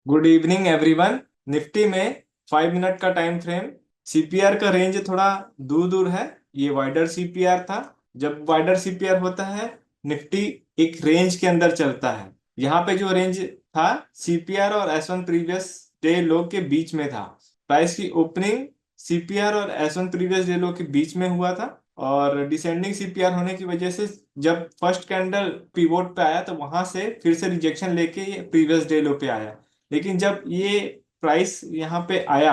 Good evening everyone. Nifty में 5 minute का time frame, CPR का रेंज थोड़ा दूर दूर है। ये वाइडर सीपीआर था। जब वाइडर सीपीआर होता है, निफ्टी एक रेंज के अंदर चलता है। यहाँ पे जो रेंज था, सीपीआर और एस वन प्रीवियस डे लो के बीच में था। प्राइस की ओपनिंग सीपीआर और एस वन प्रीवियस डे लो के बीच में हुआ था, और डिसेंडिंग सीपीआर होने की वजह से जब फर्स्ट कैंडल पिवोट पे आया तो वहां से फिर से रिजेक्शन लेके ये प्रीवियस डे लो पे आया। लेकिन जब ये प्राइस यहाँ पे आया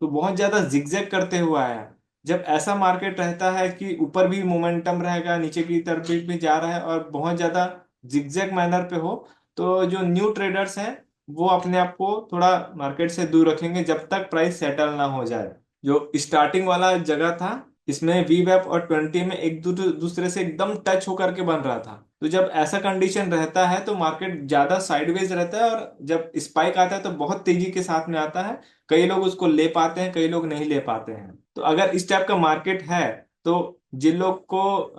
तो बहुत ज्यादा जिगजैग करते हुए आया। जब ऐसा मार्केट रहता है कि ऊपर भी मोमेंटम रहेगा, नीचे की तरफ भी जा रहा है और बहुत ज्यादा जिगजैग मैनर पे हो, तो जो न्यू ट्रेडर्स हैं वो अपने आप को थोड़ा मार्केट से दूर रखेंगे जब तक प्राइस सेटल ना हो जाए। जो स्टार्टिंग वाला जगह था, इसमें वी वेब और 20 में एक दूसरे से एकदम टच होकर के बन रहा था। तो जब ऐसा कंडीशन रहता है तो मार्केट ज्यादा साइडवेज रहता है, और जब स्पाइक आता है तो बहुत तेजी के साथ में आता है। कई लोग उसको ले पाते हैं, कई लोग नहीं ले पाते हैं। तो अगर इस टाइप का मार्केट है तो जिन लोग को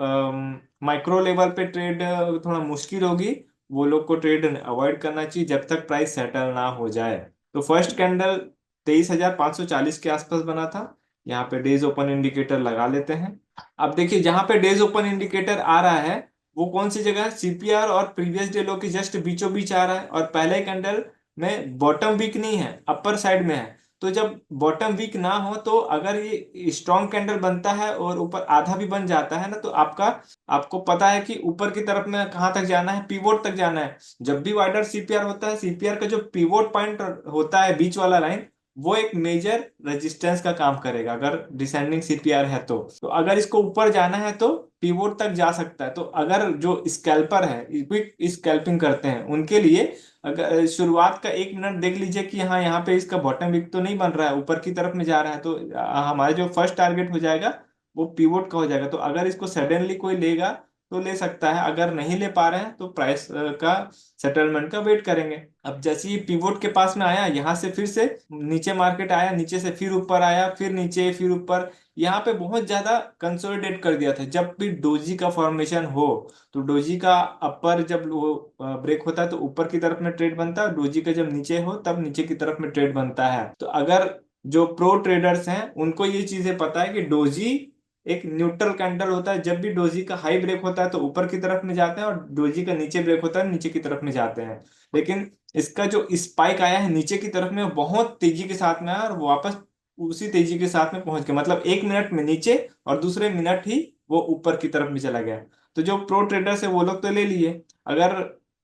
माइक्रो लेवल पे ट्रेड थोड़ा मुश्किल होगी, वो लोग को ट्रेड अवॉइड करना चाहिए जब तक प्राइस सेटल ना हो जाए। तो फर्स्ट कैंडल 23,540 के आसपास बना था। यहाँ पे डेज ओपन इंडिकेटर लगा लेते हैं। अब देखिए, जहां पे डेज ओपन इंडिकेटर आ रहा है वो कौन सी जगह है, सीपीआर और प्रीवियस डे लो के जस्ट बीचों बीच आ रहा है, और पहले कैंडल में बॉटम वीक नहीं है, अपर साइड में है। तो जब बॉटम वीक ना हो तो अगर ये स्ट्रॉन्ग कैंडल बनता है और ऊपर आधा भी बन जाता है ना, तो आपको पता है कि ऊपर की तरफ में कहाँ तक जाना है, पीवोट तक जाना है। जब भी वाइडर सीपीआर होता है, सीपीआर का जो पीवोट पॉइंट होता है, बीच वाला लाइन, वो एक मेजर रेजिस्टेंस का काम करेगा अगर डिसेंडिंग सीपीआर है तो अगर इसको ऊपर जाना है तो पिवोट तक जा सकता है। तो अगर जो स्कैल्पर है, क्विक स्कैल्पिंग करते हैं, उनके लिए अगर शुरुआत का 1 मिनट देख लीजिए कि हाँ, यहाँ पे इसका बॉटम विक तो नहीं बन रहा है, ऊपर की तरफ में जा रहा है, तो हमारा जो फर्स्ट टारगेट हो जाएगा वो पिवोट का हो जाएगा। तो अगर इसको सडनली कोई लेगा तो ले सकता है, अगर नहीं ले पा रहे हैं तो प्राइस का सेटलमेंट का वेट करेंगे। अब जैसे ही पिवोट के पास में आया, यहाँ से फिर से नीचे मार्केट आया, नीचे से फिर ऊपर आया, फिर नीचे, फिर ऊपर। यहाँ पे बहुत ज्यादा कंसोलिडेट कर दिया था। जब भी डोजी का फॉर्मेशन हो, तो डोजी का अपर जब वो ब्रेक होता है तो ऊपर की तरफ में ट्रेड बनता है, डोजी का जब नीचे हो तब नीचे की तरफ में ट्रेड बनता है। तो अगर जो प्रो ट्रेडर्स हैं उनको ये चीजें पता है कि डोजी एक न्यूट्रल कैंडल होता है। जब भी डोजी का हाई ब्रेक होता है तो ऊपर की तरफ में जाते हैं, और डोजी का नीचे ब्रेक होता है नीचे की तरफ में जाते हैं। लेकिन इसका जो स्पाइक आया है नीचे की तरफ में, वो बहुत तेजी के साथ में आया और वापस उसी तेजी के साथ में पहुंच गया। मतलब 1 मिनट में नीचे और दूसरे मिनट ही वो ऊपर की तरफ में चला गया। तो जो प्रो ट्रेडर्स है वो लोग तो ले लिए। अगर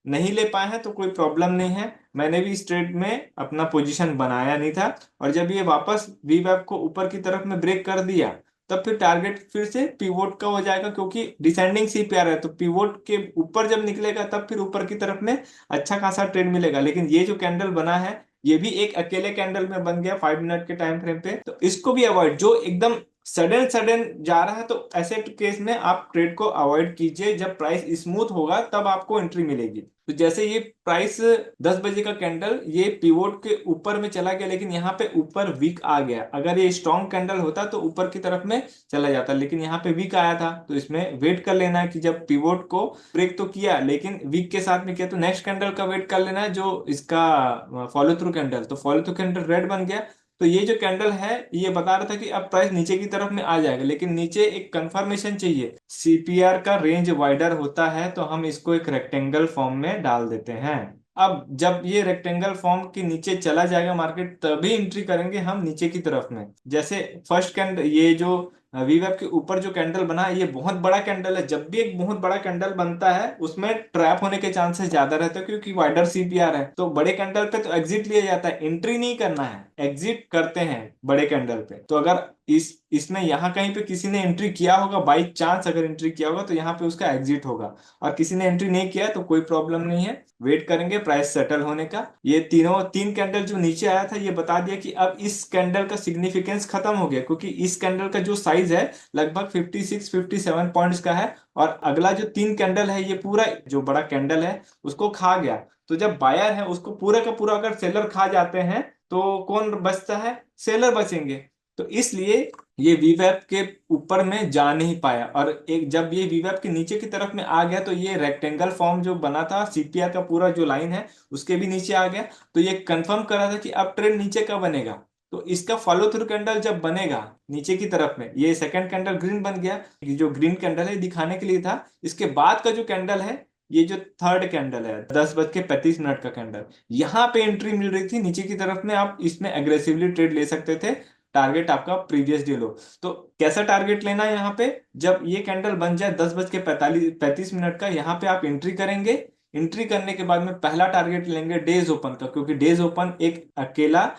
नहीं ले पाए हैं तो कोई प्रॉब्लम नहीं है। मैंने भी इस ट्रेड में अपना पोजीशन बनाया नहीं था, और जब ये वापस वी वेब को ऊपर की तरफ में ब्रेक कर दिया, तब फिर टारगेट फिर से पिवोट का हो जाएगा, क्योंकि डिसेंडिंग सीपीआर है। तो पिवोट के ऊपर जब निकलेगा तब फिर ऊपर की तरफ में अच्छा खासा ट्रेड मिलेगा। लेकिन ये जो कैंडल बना है, ये भी एक अकेले कैंडल में बन गया 5 मिनट के टाइम फ्रेम पे। तो इसको भी अवॉइड, जो एकदम सडन सडन जा रहा है, तो ऐसे केस में आप ट्रेड को अवॉइड कीजिए। जब प्राइस स्मूथ होगा तब आपको एंट्री मिलेगी। तो जैसे ये प्राइस 10 बजे का कैंडल ये पिवोट के ऊपर में चला गया, लेकिन यहाँ पे ऊपर वीक आ गया। अगर ये स्ट्रॉन्ग कैंडल होता तो ऊपर की तरफ में चला जाता, लेकिन यहाँ पे वीक आया था। तो इसमें वेट कर लेना है कि जब पिवोट को ब्रेक तो किया लेकिन वीक के साथ में किया, तो नेक्स्ट कैंडल का वेट कर लेना है, जो इसका फॉलो थ्रू कैंडल। तो फॉलो थ्रू कैंडल रेड बन गया। तो ये जो कैंडल है ये बता रहा था कि अब प्राइस नीचे की तरफ में आ जाएगा, लेकिन नीचे एक कंफर्मेशन चाहिए। सीपीआर का रेंज वाइडर होता है तो हम इसको एक रेक्टेंगल फॉर्म में डाल देते हैं। अब जब ये रेक्टेंगल फॉर्म के नीचे चला जाएगा मार्केट, तभी एंट्री करेंगे हम नीचे की तरफ में। जैसे फर्स्ट कैंडल, ये जो वीवेब के ऊपर जो कैंडल बना है, ये बहुत बड़ा कैंडल है। जब भी एक बहुत बड़ा कैंडल बनता है उसमें ट्रैप होने के चांसेस ज्यादा रहते हैं, क्योंकि वाइडर सीपीआर है। तो बड़े कैंडल पे तो एग्जिट लिया जाता है, एंट्री नहीं करना है, एग्जिट करते हैं बड़े कैंडल पे। तो अगर इसमें यहाँ कहीं पे किसी ने एंट्री किया होगा, बाई चांस अगर एंट्री किया होगा, तो यहाँ पे उसका एग्जिट होगा। और किसी ने एंट्री नहीं किया है तो कोई प्रॉब्लम नहीं है, वेट करेंगे प्राइस सेटल होने का। ये तीन कैंडल जो नीचे आया था, ये बता दिया कि अब इस कैंडल का सिग्निफिकेंस खत्म हो गया, क्योंकि इस कैंडल का जो साइज है लगभग 56-57 पॉइंट्स का है। और अगला जो 3 कैंडल है, ये पूरा जो बड़ा कैंडल है उसको खा गया। तो जब बायर है उसको पूरा का पूरा अगर सेलर खा जाते हैं तो कौन बचता है, सेलर बचेंगे। तो इसलिए ये वीवैप के ऊपर में जा नहीं पाया, और एक जब ये वीवैप के नीचे की तरफ में आ गया तो ये रेक्टेंगल फॉर्म जो बना था सीपीआर का पूरा जो लाइन है उसके भी नीचे आ गया। तो ये कंफर्म करा था कि अब ट्रेंड नीचे का बनेगा। तो इसका फॉलो थ्रू कैंडल जब बनेगा नीचे की तरफ में, ये सेकंड कैंडल ग्रीन बन गया, ये जो ग्रीन कैंडल है दिखाने के लिए था। इसके बाद का जो कैंडल है, ये जो थर्ड कैंडल है 10:35 का कैंडल, यहाँ पे एंट्री मिल रही थी नीचे की तरफ में, आप इसमें एग्रेसिवली ट्रेड ले सकते थे। टारगेट आपका प्रीवियस डे लो। तो कैसा टारगेट लेना है यहाँ पे, जब ये कैंडल बन जाए 10:45 का, यहाँ पे आप एंट्री करेंगे। एंट्री करने के बाद में पहला टारगेट लेंगे डेज ओपन का, क्योंकि डेज ओपन एक अकेला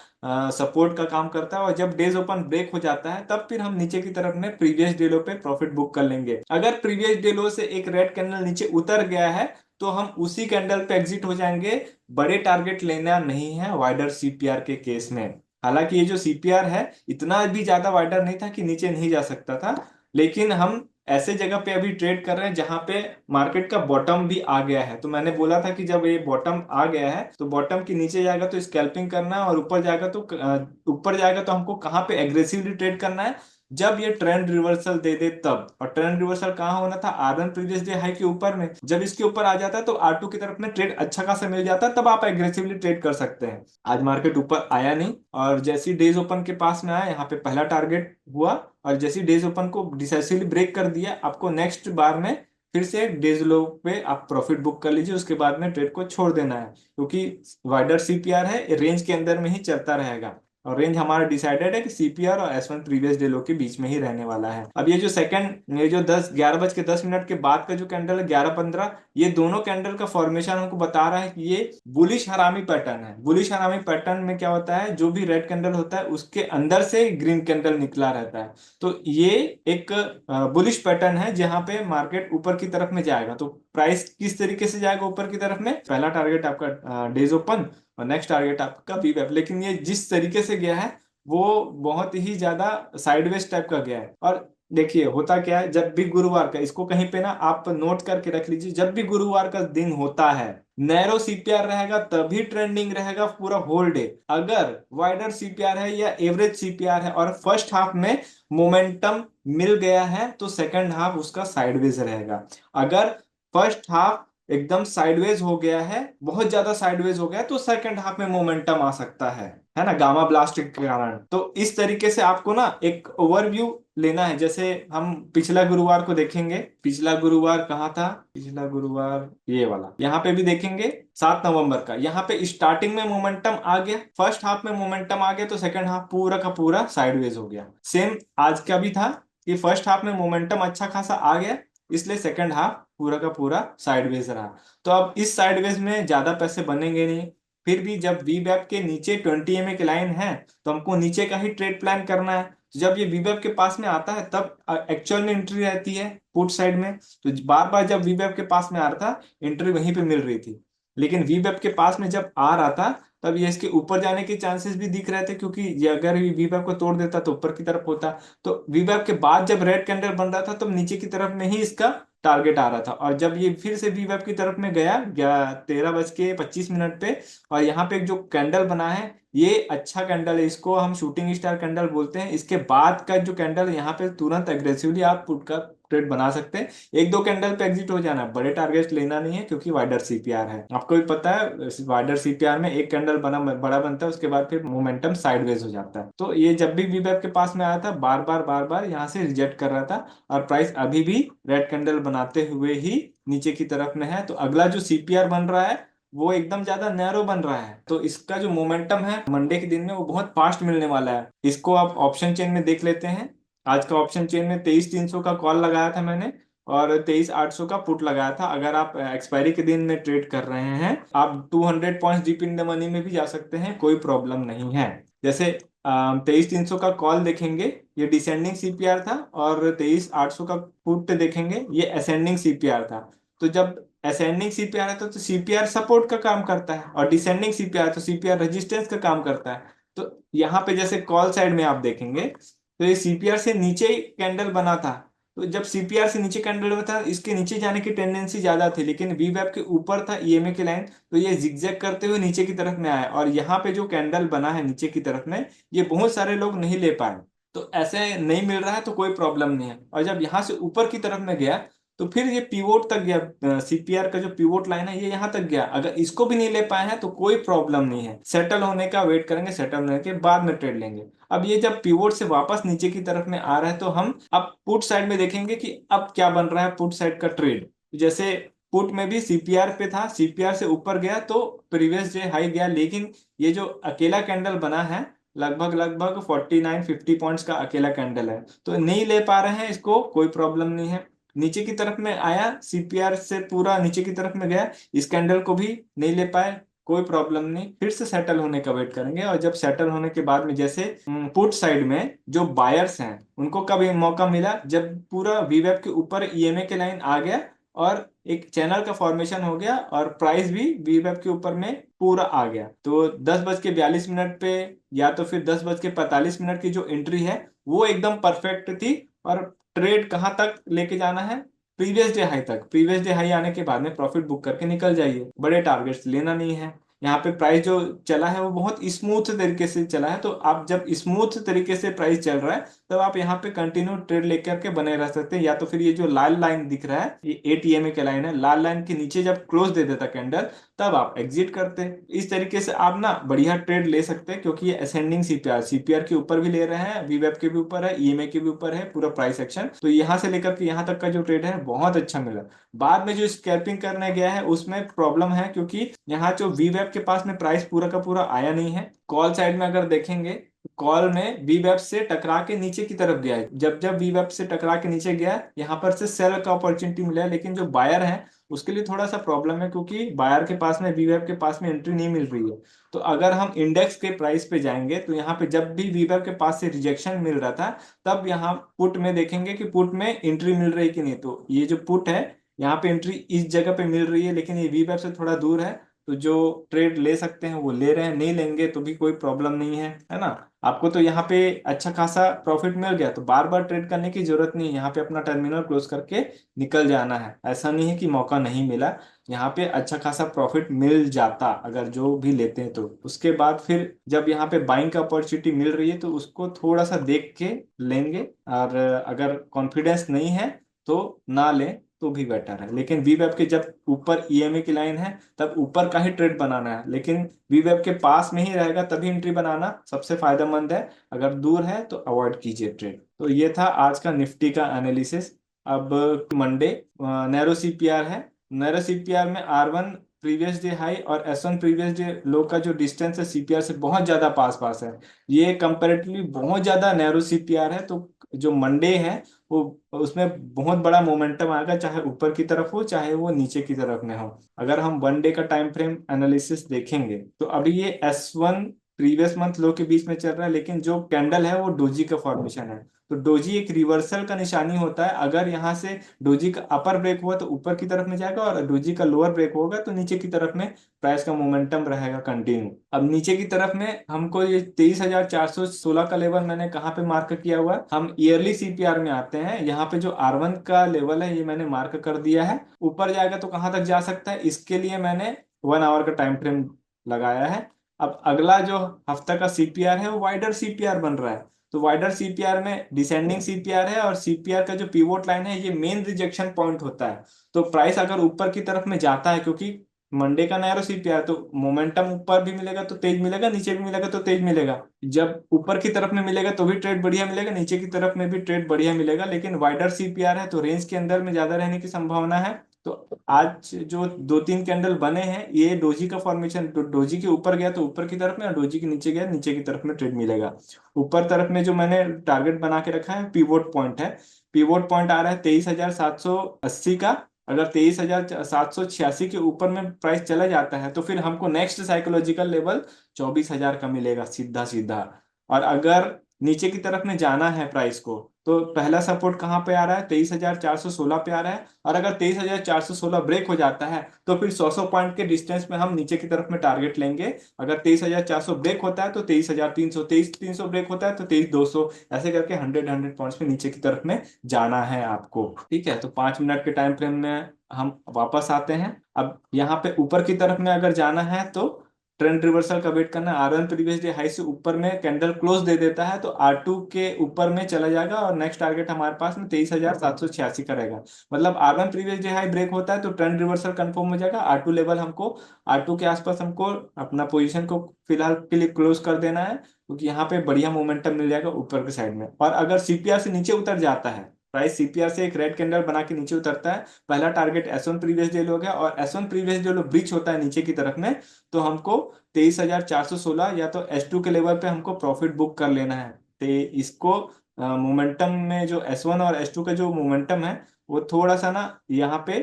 सपोर्ट का काम करता है, और जब डेज ओपन ब्रेक हो जाता है तब फिर हम नीचे की तरफ में प्रीवियस डे लो पे प्रॉफिट बुक कर लेंगे। अगर प्रीवियस डे लो से एक रेड कैंडल नीचे उतर गया है तो हम उसी कैंडल पे एग्जिट हो जाएंगे। बड़े टारगेट लेना नहीं है वाइडर सीपीआर के केस में। हालांकि ये जो सीपीआर है इतना भी ज्यादा वाइडर नहीं था कि नीचे नहीं जा सकता था, लेकिन हम ऐसे जगह पे अभी ट्रेड कर रहे हैं जहां पे मार्केट का बॉटम भी आ गया है। तो मैंने बोला था कि जब ये बॉटम आ गया है तो बॉटम के नीचे जाएगा तो स्कैल्पिंग करना है, और ऊपर जाएगा तो हमको कहाँ पे एग्रेसिवली ट्रेड करना है, जब ये ट्रेंड रिवर्सल दे दे तब। और ट्रेंड रिवर्सल कहाँ होना था, R1 प्रीवियस डे हाई के ऊपर में। जब इसके ऊपर आ जाता है तो R2 की तरफ में ट्रेड अच्छा खासा मिल जाता है, तब आप एग्रेसिवली ट्रेड कर सकते हैं। आज मार्केट ऊपर आया नहीं, और जैसी डेज ओपन के पास में आया यहाँ पे पहला टारगेट हुआ, और जैसी डेज ओपन को डिसाइसिवली ब्रेक कर दिया, आपको नेक्स्ट बार में फिर से डेज लो पे आप प्रॉफिट बुक कर लीजिए, उसके बाद में ट्रेड को छोड़ देना है, क्योंकि वाइडर सीपीआर है, रेंज के अंदर में ही चलता रहेगा। और रेंज हमारा डिसाइडेड है कि सीपीआर और S1 प्रीवियस डे लो के बीच में ही रहने वाला है। अब ये जो 11:10 के बाद का जो कैंडल है 11:15, ये दोनों कैंडल का फॉर्मेशन हमको बता रहा है कि ये बुलिश हरामी पैटर्न है। बुलिश हरामी पैटर्न में क्या होता है, जो भी रेड कैंडल होता है उसके अंदर से ग्रीन कैंडल निकला रहता है। तो ये एक बुलिश पैटर्न है जहां पे मार्केट ऊपर की तरफ में जाएगा। तो प्राइस किस तरीके से जाएगा ऊपर की तरफ में, पहला टारगेट आपका डेज ओपन, और नेक्स्ट टारगेट आपका वीवैप। लेकिन ये जिस तरीके से गया है वो बहुत ही ज्यादा साइडवेज टाइप का गया है। और देखिए होता क्या है, जब भी गुरुवार का, इसको कहीं पे ना आप नोट करके रख लीजिए, जब भी गुरुवार का दिन होता है नैरो सीपीआर रहेगा तभी ट्रेंडिंग रहेगा पूरा होल डे। अगर वाइडर सीपीआर है या एवरेज सीपीआर है और फर्स्ट हाफ में मोमेंटम मिल गया है तो सेकंड हाफ उसका साइडवेज रहेगा। अगर फर्स्ट हाफ एकदम साइडवेज हो गया है, बहुत ज्यादा साइडवेज हो गया है, तो सेकंड हाफ में मोमेंटम आ सकता है ना, गामा ब्लास्ट के कारण। तो इस तरीके से आपको ना एक ओवरव्यू लेना है। जैसे हम पिछला गुरुवार को देखेंगे, पिछला गुरुवार कहाँ था, पिछला गुरुवार ये वाला, यहाँ पे भी देखेंगे 7 नवंबर का। यहाँ पे स्टार्टिंग में मोमेंटम आ गया, फर्स्ट हाफ में मोमेंटम आ गया तो सेकंड हाफ पूरा का पूरा साइडवेज हो गया। सेम आज का भी था कि फर्स्ट हाफ में मोमेंटम अच्छा खासा आ गया, इसलिए सेकंड हाफ पूरा का पूरा साइडवेज रहा। तो अब इस साइडवेज में ज्यादा पैसे बनेंगे नहीं। फिर भी जब वी बैप के नीचे 20 MA की लाइन है तो हमको नीचे का ही ट्रेड प्लान करना है। तो जब ये वी बैप के पास में आता है तब एक्चुअल में एंट्री रहती है पुट साइड में। तो बार बार जब वी बैप के पास में आ रहा था एंट्री वहीं पे मिल रही थी, लेकिन वी बैप के पास में जब आ रहा था तब ये इसके ऊपर जाने के चांसेस भी दिख रहे थे, क्योंकि ये अगर वी बैप को तोड़ देता तो ऊपर की तरफ होता। तो वी बैप के बाद जब रेड कैंडल बन रहा था तब नीचे की तरफ में ही इसका टारगेट आ रहा था। और जब ये फिर से वी वेब की तरफ में गया 13:25 पे, और यहाँ पे एक जो कैंडल बना है ये अच्छा कैंडल है, इसको हम शूटिंग स्टार कैंडल बोलते हैं। इसके बाद का जो कैंडल यहाँ पे तुरंत एग्रेसिवली आप पुट का ट्रेड बना सकते हैं। एक दो कैंडल पे एग्जिट हो जाना, बड़े टारगेट लेना नहीं है, क्योंकि वाइडर सीपीआर है। आपको भी पता है वाइडर सीपीआर में एक कैंडल बड़ा बनता है, उसके बाद फिर मोमेंटम साइडवेज हो जाता है। तो ये जब भी वी वेब के पास में आया था बार बार यहाँ से रिजेक्ट कर रहा था, और प्राइस अभी भी रेड कैंडल बनाते हुए ही नीचे की तरफ में है। तो अगला जो सीपीआर बन रहा है वो एकदम ज्यादा नैरो बन रहा है, तो इसका जो मोमेंटम है मंडे के दिन में वो बहुत फास्ट मिलने वाला है। इसको आप ऑप्शन चेन में देख लेते हैं। आज का ऑप्शन चेन में 23,300 का कॉल लगाया था मैंने, और 23,800 का पुट लगाया था। अगर आप एक्सपायरी के दिन में ट्रेड कर रहे हैं आप 200 point deep in the money में भी जा सकते हैं, कोई प्रॉब्लम नहीं है। जैसे 23,300 का कॉल देखेंगे ये डिसेंडिंग सीपीआर था, और 23,800 का पुट देखेंगे ये असेंडिंग सीपीआर था। तो जब असेंडिंग सीपीआर है तो सीपीआर सपोर्ट का काम करता है, और डिसेंडिंग सीपीआर तो सीपीआर रेजिस्टेंस का काम करता है। तो यहाँ पे जैसे कॉल साइड में आप देखेंगे तो ये सीपीआर से नीचे ही कैंडल बना था। तो जब सीपीआर से नीचे कैंडल बना था इसके नीचे जाने की टेंडेंसी ज्यादा थी, लेकिन वी वेब के ऊपर था ईएमए की लाइन, तो ये जिगजैग करते हुए नीचे की तरफ में आया, और यहाँ पे जो कैंडल बना है नीचे की तरफ में ये बहुत सारे लोग नहीं ले पाए। तो तो ऐसे नहीं मिल रहा है तो कोई प्रॉब्लम नहीं है। और जब यहाँ से ऊपर की तरफ में गया तो फिर ये पीवोट तक गया, सीपीआर का जो पीवोट लाइन है ये यहाँ तक गया। अगर इसको भी नहीं ले पाए हैं तो कोई प्रॉब्लम नहीं है, सेटल होने का वेट करेंगे, सेटल होने के बाद में ट्रेड लेंगे। अब ये जब पीवोट से वापस नीचे की तरफ में आ रहा है तो हम अब पुट साइड में देखेंगे कि अब क्या बन रहा है पुट साइड का ट्रेड। जैसे पुट में भी सीपीआर पे था, सीपीआर से ऊपर गया तो प्रीवियस डे हाई गया, लेकिन ये जो अकेला कैंडल बना है लगभग लगभग 49-50 पॉइंट्स का अकेला कैंडल है, तो नहीं ले पा रहे हैं इसको, कोई प्रॉब्लम नहीं है। नीचे की तरफ में आया, सीपीआर से पूरा नीचे की तरफ में गया, इस कैंडल को भी नहीं ले पाए, कोई प्रॉब्लम नहीं, फिर से सेटल होने का वेट करेंगे। और जब सेटल होने के बाद में जैसे पुट साइड में जो बायर्स हैं उनको कब ये मौका मिला, जब पूरा वीवेब के ऊपर ईएमए के लाइन आ गया और एक चैनल का फॉर्मेशन हो गया और प्राइस भी वीवेब के ऊपर में पूरा आ गया। तो 10:42 पे या तो फिर 10:45 की जो एंट्री है वो एकदम परफेक्ट थी। और ट्रेड कहाँ तक लेके जाना है, प्रीवियस डे हाई तक। प्रीवियस डे हाई आने के बाद में प्रॉफिट बुक करके निकल जाइए, बड़े टारगेट्स लेना नहीं है। यहाँ पे प्राइस जो चला है वो बहुत स्मूथ तरीके से चला है, तो आप जब स्मूथ तरीके से प्राइस चल रहा है तब आप यहाँ पे कंटिन्यू ट्रेड लेकर के बने रह सकते हैं। या तो फिर ये जो लाल लाइन दिख रहा है ये एटीएमए के लाइन है, लाल लाइन के नीचे जब क्लोज दे देता कैंडल तब आप एग्जिट करते हैं। इस तरीके से आप ना बढ़िया ट्रेड ले सकते हैं, क्योंकि ये असेंडिंग सीपीआर, सीपीआर के ऊपर भी ले रहे हैं, वीवेब के भी ऊपर है, ईएमए के भी ऊपर है पूरा प्राइस एक्शन। तो यहाँ से लेकर के यहाँ तक का जो ट्रेड है बहुत अच्छा मिला। बाद में जो स्कैल्पिंग करने गया है उसमें प्रॉब्लम है, क्योंकि यहाँ जो वीवेब के पास में प्राइस पूरा का पूरा आया नहीं है। कॉल साइड में अगर देखेंगे, कॉल में वीवेब से टकरा के नीचे की तरफ गया है, जब जब वीवेब से टकरा के नीचे गया यहाँ पर से सेल का अपॉर्चुनिटी मिला है, लेकिन जो बायर है उसके लिए थोड़ा सा प्रॉब्लम है, क्योंकि बायर के पास में, वीवेब के पास में एंट्री नहीं मिल रही है। तो अगर हम इंडेक्स के प्राइस पे जाएंगे तो यहाँ पे जब भी वीवेब के पास से रिजेक्शन मिल रहा था तब यहाँ पुट में देखेंगे कि पुट में एंट्री मिल रही कि नहीं। तो ये जो पुट है यहाँ पे एंट्री इस जगह पे मिल रही है, लेकिन ये वीवेब से थोड़ा दूर है, तो जो ट्रेड ले सकते हैं वो ले रहे हैं, नहीं लेंगे तो भी कोई प्रॉब्लम नहीं है ना। आपको तो यहाँ पे अच्छा खासा प्रॉफिट मिल गया तो बार बार ट्रेड करने की जरूरत नहीं है, यहाँ पे अपना टर्मिनल क्लोज करके निकल जाना है। ऐसा नहीं है कि मौका नहीं मिला, यहाँ पे अच्छा खासा प्रॉफिट मिल जाता अगर जो भी लेते हैं तो। उसके बाद फिर जब यहाँ पे बाइंग का अपॉर्चुनिटी मिल रही है तो उसको थोड़ा सा देख के लेंगे, और अगर कॉन्फिडेंस नहीं है तो ना लें तो भी बेटर है। लेकिन वीवेब के जब ऊपर ईएमए की लाइन है तब ऊपर का ही ट्रेड बनाना है, लेकिन वीवेब के पास में ही रहेगा तभी एंट्री बनाना सबसे फायदेमंद है, अगर दूर है तो अवॉइड कीजिए ट्रेड। तो ये था आज का निफ्टी का एनालिसिस। अब मंडे नैरो सीपीआर है, नैरो सीपीआर में R1 प्रीवियस डे हाई और S1 प्रीवियस डे लो का जो डिस्टेंस है सीपीआर से बहुत ज्यादा पास पास है, ये कंपैरेटिवली बहुत ज्यादा नैरो सीपीआर है। तो जो मंडे है वो उसमें बहुत बड़ा मोमेंटम आएगा, चाहे ऊपर की तरफ हो चाहे वो नीचे की तरफ में हो। अगर हम वन डे का टाइम फ्रेम एनालिसिस देखेंगे तो अभी ये S1 प्रीवियस मंथ लो के बीच में चल रहा है, लेकिन जो कैंडल है वो डोजी का फॉर्मेशन है। तो डोजी एक रिवर्सल का निशानी होता है, अगर यहाँ से डोजी का अपर ब्रेक हुआ तो ऊपर की तरफ में जाएगा, और डोजी का लोअर ब्रेक होगा तो नीचे की तरफ में प्राइस का मोमेंटम रहेगा कंटिन्यू। अब नीचे की तरफ में हमको ये 23,416 का लेवल मैंने कहाँ पे मार्क किया हुआ है, हम ईयरली सीपीआर में आते हैं, यहाँ पे जो R1 का लेवल है ये मैंने मार्क कर दिया है। ऊपर जाएगा तो कहाँ तक जा सकता है, इसके लिए मैंने 1 आवर का टाइम फ्रेम लगाया है। अब अगला जो हफ्ता का सीपीआर है वो वाइडर सीपीआर बन रहा है। तो वाइडर सीपीआर में डिसेंडिंग सीपीआर है, और सीपीआर का जो पिवोट लाइन है ये मेन रिजेक्शन पॉइंट होता है। तो प्राइस अगर ऊपर की तरफ में जाता है, क्योंकि मंडे का नैरो सीपीआर, तो मोमेंटम ऊपर भी मिलेगा तो तेज मिलेगा, नीचे भी मिलेगा तो तेज मिलेगा। जब ऊपर की तरफ में मिलेगा तो भी ट्रेड बढ़िया मिलेगा, नीचे की तरफ में भी ट्रेड बढ़िया मिलेगा। लेकिन वाइडर सीपीआर है तो रेंज के अंदर में ज्यादा रहने की संभावना है। तो आज जो दो तीन कैंडल बने हैं ये डोजी का फॉर्मेशन, डोजी के ऊपर गया तो ऊपर की तरफ में, और डोजी के नीचे गया नीचे की तरफ में ट्रेड मिलेगा। ऊपर तरफ में जो मैंने टारगेट बना के रखा है पिवोट पॉइंट है, पिवोट पॉइंट आ रहा है 23,780 का। अगर 23,786 के ऊपर में प्राइस चला जाता है तो फिर हमको नेक्स्ट साइकोलॉजिकल लेवल 24,000 का मिलेगा सीधा सीधा। और अगर नीचे की तरफ में जाना है प्राइस को तो पहला सपोर्ट कहाँ पे आ रहा है, 23,416 पे आ रहा है। और अगर 23,416 ब्रेक हो जाता है तो फिर 100 पॉइंट के डिस्टेंस में हम नीचे की तरफ में टारगेट लेंगे। अगर 23,400 ब्रेक होता है तो 23,300, 23,300 ब्रेक होता है तो 23,200, ऐसे करके 100 पॉइंट्स में नीचे की तरफ में जाना है आपको। ठीक है, तो 5 मिनट के टाइम फ्रेम में हम वापस आते हैं। अब यहाँ पे ऊपर की तरफ में अगर जाना है तो ट्रेंड रिवर्सल का वेट करना है। R1 प्रीवियस डे हाई से ऊपर में कैंडल क्लोज दे देता है तो R2 के ऊपर में चला जाएगा और नेक्स्ट टारगेट हमारे पास में 23,786 का रहेगा। मतलब R1 previous day high break होता है तो ट्रेंड रिवर्सल कंफर्म हो जाएगा। R2 लेवल हमको, R2 के आसपास हमको अपना पोजीशन को फिलहाल के लिए क्लोज कर देना है, क्योंकि यहाँ पे बढ़िया मोमेंटम मिल जाएगा ऊपर के साइड में। और अगर सीपीआर से नीचे उतर जाता है, प्राइस सीपीआर से एक रेड कैंडल बना के नीचे उतरता है, पहला टारगेट S1 प्रीवियस डे लो गया और S1 प्रीवियस डे लो ब्रीच होता है नीचे की तरफ में, तो हमको 23,416 या तो S2 के लेवल पे हमको प्रॉफिट बुक कर लेना है। तो इसको मोमेंटम में जो S1 और S2 का जो मोमेंटम है वो थोड़ा सा ना यहाँ पे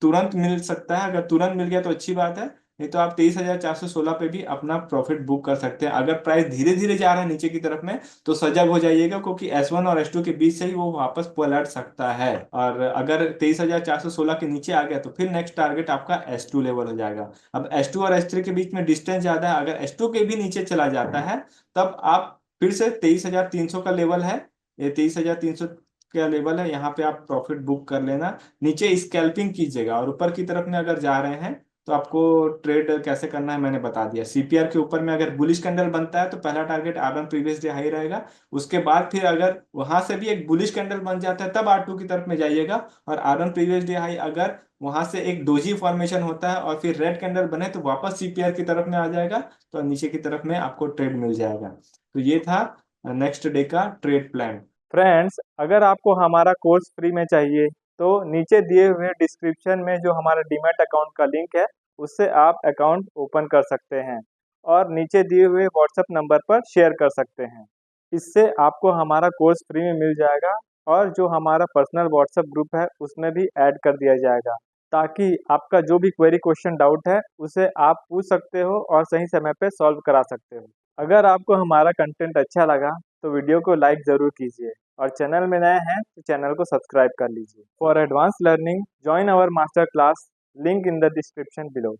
तुरंत मिल सकता है। अगर तुरंत मिल गया तो अच्छी बात है, नहीं तो आप 23,416 पे भी अपना प्रॉफिट बुक कर सकते हैं। अगर प्राइस धीरे धीरे जा रहा है नीचे की तरफ में तो सजग हो जाइएगा, क्योंकि S1 और S2 के बीच से ही वो वापस पलट सकता है। और अगर 23,416 के नीचे आ गया तो फिर नेक्स्ट टारगेट आपका S2 लेवल हो जाएगा। अब S2 और S3 के बीच में डिस्टेंस ज्यादा है, अगर S2 के भी नीचे चला जाता है तब आप फिर से 23,300 का लेवल है, ये 23,300 का लेवल है, यहाँ पे आप प्रॉफिट बुक कर लेना। नीचे स्कैल्पिंग कीजिएगा और ऊपर की तरफ में अगर जा रहे हैं तो आपको ट्रेड कैसे करना है मैंने बता दिया। सीपीआर के ऊपर में अगर बुलिश कैंडल बनता है तो पहला target R1 previous day high रहेगा। उसके बाद फिर अगर वहां से भी एक बुलिश कैंडल बन जाता है तब R2 की तरफ में जाइएगा। और R1 प्रीवियस डे हाई अगर वहां से एक डोजी फॉर्मेशन होता है और फिर रेड कैंडल बने तो वापस सीपीआर की तरफ में आ जाएगा, तो नीचे की तरफ में आपको ट्रेड मिल जाएगा। तो ये था नेक्स्ट डे का ट्रेड प्लान। फ्रेंड्स, अगर आपको हमारा कोर्स फ्री में चाहिए तो नीचे दिए हुए डिस्क्रिप्शन में जो हमारा डीमैट अकाउंट का लिंक है उससे आप अकाउंट ओपन कर सकते हैं और नीचे दिए हुए व्हाट्सएप नंबर पर शेयर कर सकते हैं। इससे आपको हमारा कोर्स फ्री में मिल जाएगा और जो हमारा पर्सनल व्हाट्सएप ग्रुप है उसमें भी ऐड कर दिया जाएगा, ताकि आपका जो भी क्वेरी क्वेश्चन डाउट है उसे आप पूछ सकते हो और सही समय पे सॉल्व करा सकते हो। अगर आपको हमारा कंटेंट अच्छा लगा तो वीडियो को लाइक ज़रूर कीजिए और चैनल में नए हैं तो चैनल को सब्सक्राइब कर लीजिए। For advance learning join our master class, link in the description below.